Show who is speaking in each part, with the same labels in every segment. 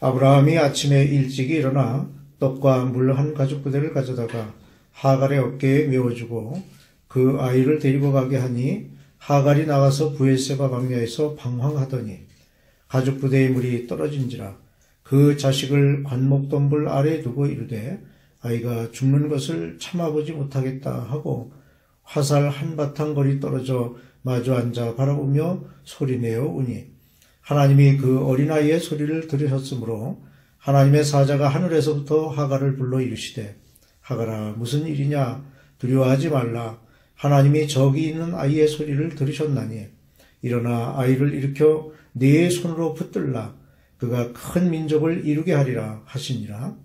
Speaker 1: 아브라함이 아침에 일찍이 일어나 떡과 물 한 가죽부대를 가져다가 하갈의 어깨에 메워주고 그 아이를 데리고 가게 하니 하갈이 나가서 브엘세바 광야에서 방황하더니 가죽부대의 물이 떨어진지라 그 자식을 관목덤불 아래에 두고 이르되 아이가 죽는 것을 참아보지 못하겠다 하고 화살 한바탕 거리 떨어져 마주 앉아 바라보며 소리내어 우니 하나님이 그 어린아이의 소리를 들으셨으므로 하나님의 사자가 하늘에서부터 하갈을 불러 이르시되 하갈아 무슨 일이냐 두려워하지 말라 하나님이 저기 있는 아이의 소리를 들으셨나니 일어나 아이를 일으켜 네 손으로 붙들라 그가 큰 민족을 이루게 하리라 하시니라.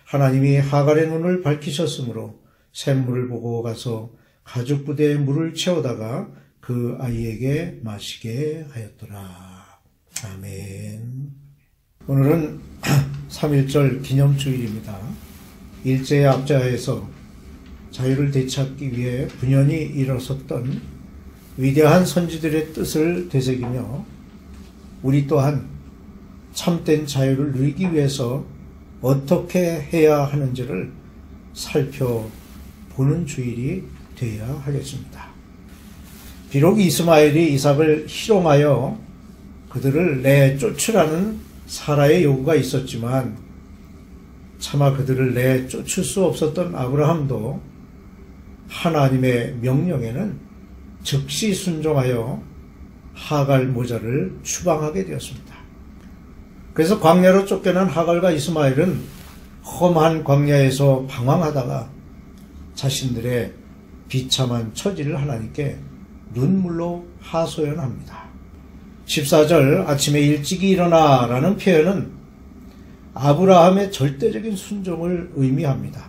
Speaker 1: 하나님이 하갈의 눈을 밝히셨으므로 샘물을 보고 가서 가죽부대에 물을 채우다가 그 아이에게 마시게 하였더라. 아멘. 오늘은 3.1절 기념주일입니다. 일제의 압제하에서 자유를 되찾기 위해 분연히 일어섰던 위대한 선지들의 뜻을 되새기며 우리 또한 참된 자유를 누리기 위해서 어떻게 해야 하는지를 살펴보는 주일이 되어야 하겠습니다. 비록 이스마엘이 이삭을 희롱하여 그들을 내쫓으라는 사라의 요구가 있었지만 차마 그들을 내쫓을 수 없었던 아브라함도 하나님의 명령에는 즉시 순종하여 하갈 모자를 추방하게 되었습니다. 그래서 광야로 쫓겨난 하갈과 이스마엘은 험한 광야에서 방황하다가 자신들의 비참한 처지를 하나님께 눈물로 하소연합니다. 14절 아침에 일찍이 일어나 라는 표현은 아브라함의 절대적인 순종을 의미합니다.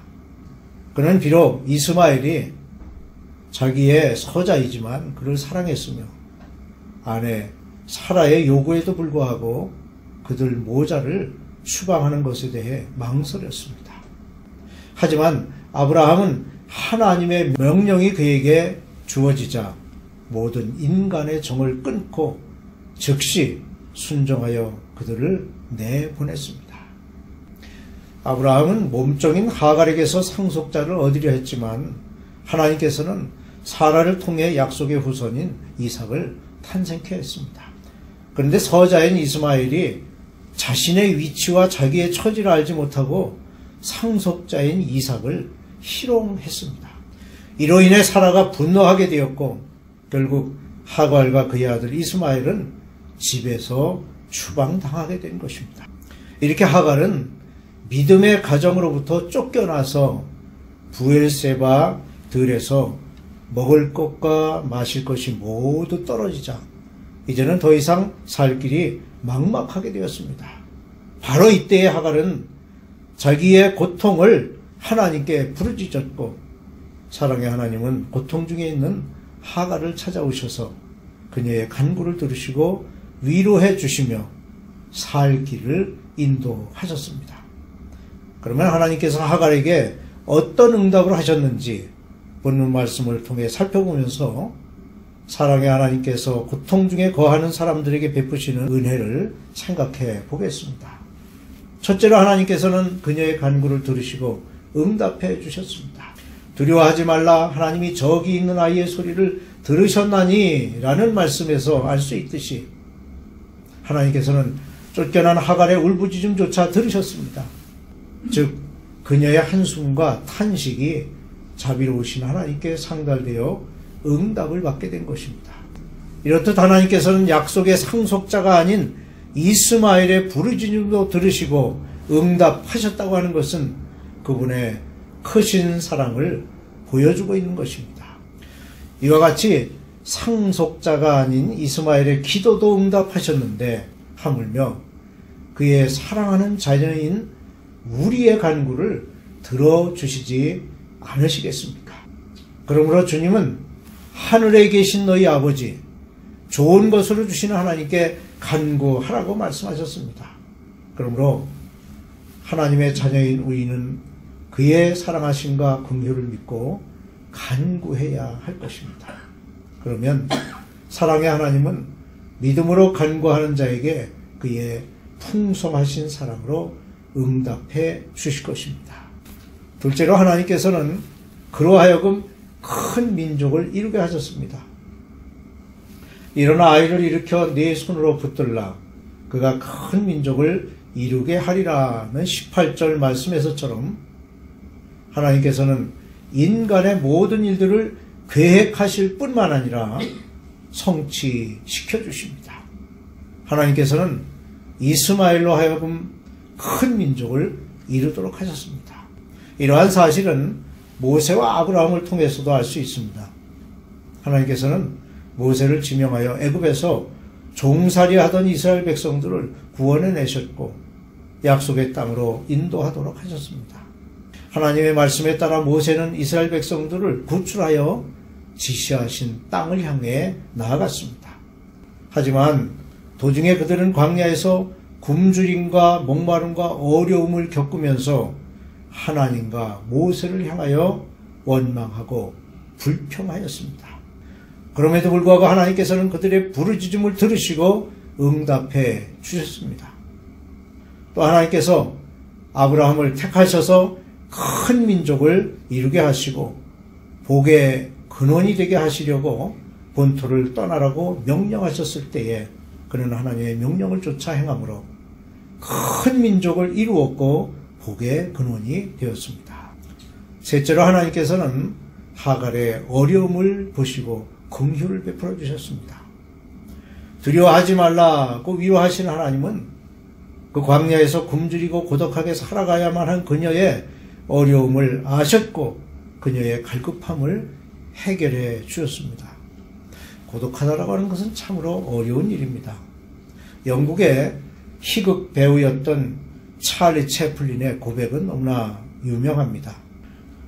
Speaker 1: 그는 비록 이스마엘이 자기의 서자이지만 그를 사랑했으며 아내 사라의 요구에도 불구하고 그들 모자를 추방하는 것에 대해 망설였습니다. 하지만 아브라함은 하나님의 명령이 그에게 주어지자 모든 인간의 정을 끊고 즉시 순종하여 그들을 내보냈습니다. 아브라함은 몸종인 하갈에게서 상속자를 얻으려 했지만 하나님께서는 사라를 통해 약속의 후손인 이삭을 탄생케 했습니다. 그런데 서자인 이스마엘이 자신의 위치와 자기의 처지를 알지 못하고 상속자인 이삭을 희롱했습니다. 이로 인해 사라가 분노하게 되었고 결국 하갈과 그의 아들 이스마엘은 집에서 추방당하게 된 것입니다. 이렇게 하갈은 믿음의 가정으로부터 쫓겨나서 브엘세바 들에서 먹을 것과 마실 것이 모두 떨어지자 이제는 더 이상 살 길이 막막하게 되었습니다. 바로 이때에 하갈은 자기의 고통을 하나님께 부르짖었고 사랑의 하나님은 고통 중에 있는 하갈을 찾아오셔서 그녀의 간구를 들으시고 위로해 주시며 살 길을 인도하셨습니다. 그러면 하나님께서 하갈에게 어떤 응답을 하셨는지 본문 말씀을 통해 살펴보면서 사랑의 하나님께서 고통 중에 거하는 사람들에게 베푸시는 은혜를 생각해 보겠습니다. 첫째로 하나님께서는 그녀의 간구를 들으시고 응답해 주셨습니다. 두려워하지 말라 하나님이 저기 있는 아이의 소리를 들으셨나니 라는 말씀에서 알 수 있듯이 하나님께서는 쫓겨난 하갈의 울부짖음조차 들으셨습니다. 즉 그녀의 한숨과 탄식이 자비로우신 하나님께 상달되어 응답을 받게 된 것입니다. 이렇듯 하나님께서는 약속의 상속자가 아닌 이스마엘의 부르짖음도 들으시고 응답하셨다고 하는 것은 그분의 크신 사랑을 보여주고 있는 것입니다. 이와 같이 상속자가 아닌 이스마엘의 기도도 응답하셨는데 하물며 그의 사랑하는 자녀인 우리의 간구를 들어주시지 않으시겠습니까? 그러므로 주님은 하늘에 계신 너희 아버지 좋은 것으로 주시는 하나님께 간구하라고 말씀하셨습니다. 그러므로 하나님의 자녀인 우리는 그의 사랑하심과 긍휼을 믿고 간구해야 할 것입니다. 그러면 사랑의 하나님은 믿음으로 간구하는 자에게 그의 풍성하신 사랑으로 응답해 주실 것입니다. 둘째로 하나님께서는 그로 하여금 큰 민족을 이루게 하셨습니다. 일어나 아이를 일으켜 네 손으로 붙들라 그가 큰 민족을 이루게 하리라는 18절 말씀에서처럼 하나님께서는 인간의 모든 일들을 계획하실 뿐만 아니라 성취시켜 주십니다. 하나님께서는 이스마엘로 하여금 큰 민족을 이루도록 하셨습니다. 이러한 사실은 모세와 아브라함을 통해서도 알 수 있습니다. 하나님께서는 모세를 지명하여 애굽에서 종살이하던 이스라엘 백성들을 구원해 내셨고 약속의 땅으로 인도하도록 하셨습니다. 하나님의 말씀에 따라 모세는 이스라엘 백성들을 구출하여 지시하신 땅을 향해 나아갔습니다. 하지만 도중에 그들은 광야에서 굶주림과 목마름과 어려움을 겪으면서 하나님과 모세를 향하여 원망하고 불평하였습니다. 그럼에도 불구하고 하나님께서는 그들의 부르짖음을 들으시고 응답해 주셨습니다. 또 하나님께서 아브라함을 택하셔서 큰 민족을 이루게 하시고 복의 근원이 되게 하시려고 본토를 떠나라고 명령하셨을 때에 그는 하나님의 명령을 쫓아 행함으로 큰 민족을 이루었고 복의 근원이 되었습니다. 셋째로 하나님께서는 하갈의 어려움을 보시고 긍휼을 베풀어 주셨습니다. 두려워하지 말라고 위로하시는 하나님은 그 광야에서 굶주리고 고독하게 살아가야만 한 그녀의 어려움을 아셨고 그녀의 갈급함을 해결해 주셨습니다. 고독하다라고 하는 것은 참으로 어려운 일입니다. 영국의 희극 배우였던 찰리 채플린의 고백은 너무나 유명합니다.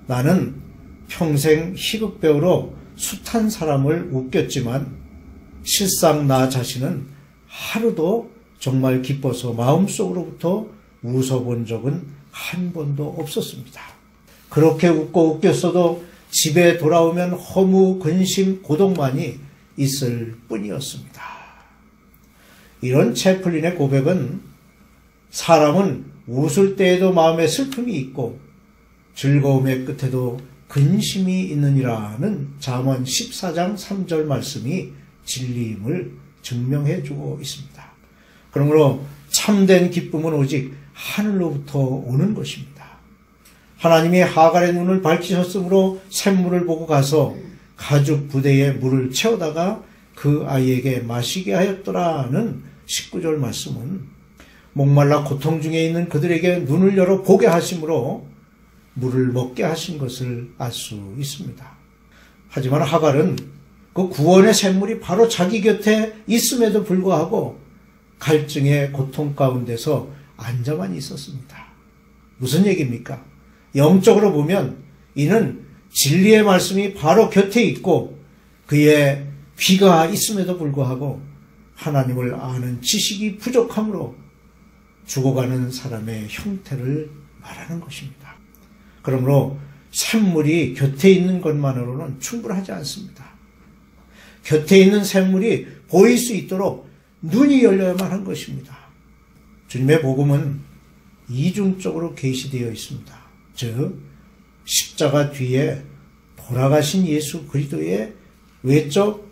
Speaker 1: 나는 평생 희극 배우로 숱한 사람을 웃겼지만 실상 나 자신은 하루도 정말 기뻐서 마음속으로부터 웃어본 적은 한 번도 없었습니다. 그렇게 웃고 웃겼어도 집에 돌아오면 허무, 근심, 고독만이 있을 뿐이었습니다. 이런 채플린의 고백은 사람은 웃을 때에도 마음에 슬픔이 있고 즐거움의 끝에도 근심이 있느니라는 잠언 14장 3절 말씀이 진리임을 증명해 주고 있습니다. 그러므로 참된 기쁨은 오직 하늘로부터 오는 것입니다. 하나님이 하갈의 눈을 밝히셨으므로 샘물을 보고 가서 가죽 부대에 물을 채우다가 그 아이에게 마시게 하였더라는 19절 말씀은 목말라 고통 중에 있는 그들에게 눈을 열어 보게 하심으로 물을 먹게 하신 것을 알 수 있습니다. 하지만 하갈은 그 구원의 샘물이 바로 자기 곁에 있음에도 불구하고 갈증의 고통 가운데서 앉아만 있었습니다. 무슨 얘기입니까? 영적으로 보면 이는 진리의 말씀이 바로 곁에 있고 그의 귀가 있음에도 불구하고 하나님을 아는 지식이 부족함으로 죽어가는 사람의 형태를 말하는 것입니다. 그러므로 샘물이 곁에 있는 것만으로는 충분하지 않습니다. 곁에 있는 샘물이 보일 수 있도록 눈이 열려야만 한 것입니다. 주님의 복음은 이중적으로 계시되어 있습니다. 즉 십자가 뒤에 돌아가신 예수 그리스도의 외적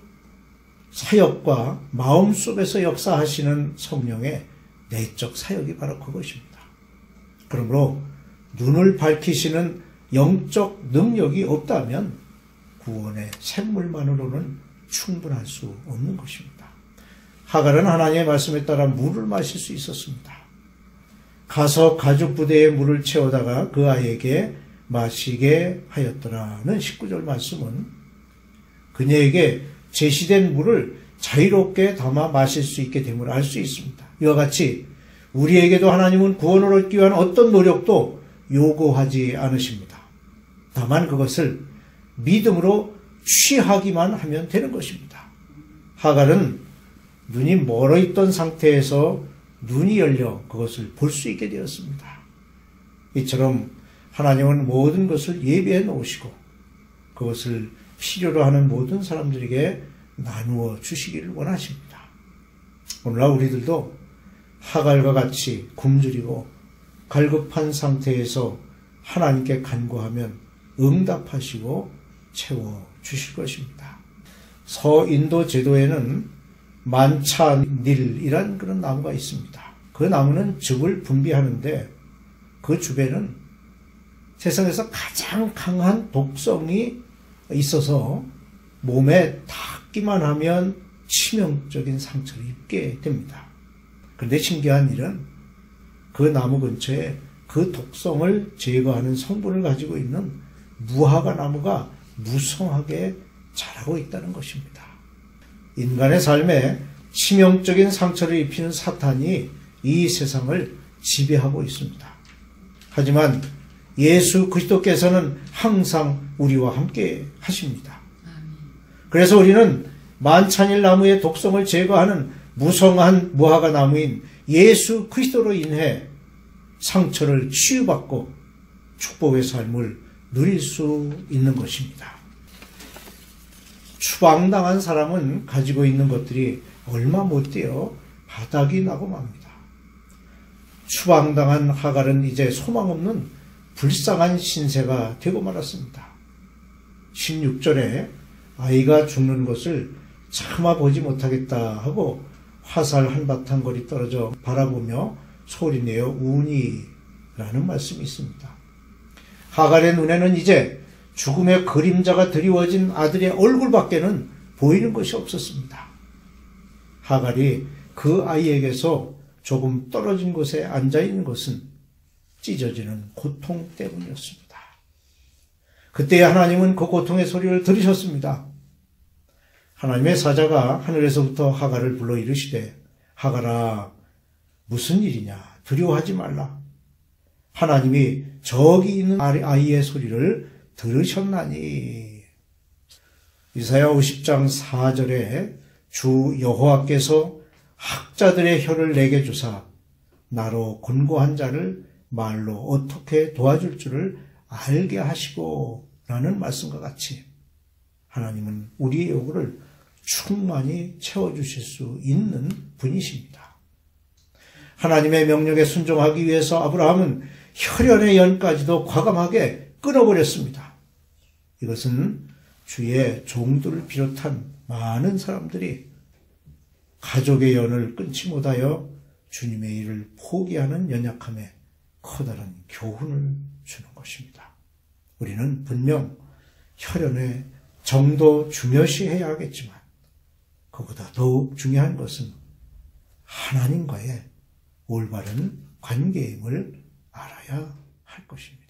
Speaker 1: 사역과 마음속에서 역사하시는 성령의 내적 사역이 바로 그것입니다. 그러므로 눈을 밝히시는 영적 능력이 없다면 구원의 샘물만으로는 충분할 수 없는 것입니다. 하갈은 하나님의 말씀에 따라 물을 마실 수 있었습니다. 가서 가죽 부대에 물을 채우다가 그 아이에게 마시게 하였더라는 19절 말씀은 그녀에게 제시된 물을 자유롭게 담아 마실 수 있게 됨을 알 수 있습니다. 이와 같이 우리에게도 하나님은 구원을 얻기 위한 어떤 노력도 요구하지 않으십니다. 다만 그것을 믿음으로 취하기만 하면 되는 것입니다. 하갈은 눈이 멀어 있던 상태에서 눈이 열려 그것을 볼 수 있게 되었습니다. 이처럼 하나님은 모든 것을 예비해 놓으시고 그것을 필요로 하는 모든 사람들에게 나누어 주시기를 원하십니다. 오늘날 우리들도 하갈과 같이 굶주리고 갈급한 상태에서 하나님께 간구하면 응답하시고 채워주실 것입니다. 서인도 제도에는 만차닐이란 그런 나무가 있습니다. 그 나무는 즙을 분비하는데 그 즙에는 세상에서 가장 강한 독성이 있어서 몸에 닿기만 하면 치명적인 상처를 입게 됩니다. 그런데 신기한 일은 그 나무 근처에 그 독성을 제거하는 성분을 가지고 있는 무화과 나무가 무성하게 자라고 있다는 것입니다. 인간의 삶에 치명적인 상처를 입히는 사탄이 이 세상을 지배하고 있습니다. 하지만 예수 그리스도께서는 항상 우리와 함께 하십니다. 그래서 우리는 만찬일 나무의 독성을 제거하는 무성한 무화과 나무인 예수 그리스도로 인해 상처를 치유받고 축복의 삶을 누릴 수 있는 것입니다. 추방당한 사람은 가지고 있는 것들이 얼마 못되어 바닥이 나고 맙니다. 추방당한 하갈은 이제 소망 없는 불쌍한 신세가 되고 말았습니다. 16절에 아이가 죽는 것을 참아보지 못하겠다 하고 화살 한바탕 거리 떨어져 바라보며 소리내어 우니라는 말씀이 있습니다. 하갈의 눈에는 이제 죽음의 그림자가 드리워진 아들의 얼굴밖에는 보이는 것이 없었습니다. 하갈이 그 아이에게서 조금 떨어진 곳에 앉아있는 것은 찢어지는 고통 때문이었습니다. 그때 하나님은 그 고통의 소리를 들으셨습니다. 하나님의 사자가 하늘에서부터 하갈을 불러 이르시되 하갈아 무슨 일이냐 두려워하지 말라. 하나님이 저기 있는 아이의 소리를 들으셨나니. 이사야 50장 4절에 주 여호와께서 학자들의 혀를 내게 주사 나로 곤고한 자를 말로 어떻게 도와줄 줄을 알게 하시고 라는 말씀과 같이 하나님은 우리의 요구를 충만히 채워주실 수 있는 분이십니다. 하나님의 명령에 순종하기 위해서 아브라함은 혈연의 연까지도 과감하게 끊어버렸습니다. 이것은 주의 종들을 비롯한 많은 사람들이 가족의 연을 끊지 못하여 주님의 일을 포기하는 연약함에 커다란 교훈을 주는 것입니다. 우리는 분명 혈연의 정도 중요시해야 하겠지만 그보다 더욱 중요한 것은 하나님과의 올바른 관계임을 알아야 할 것입니다.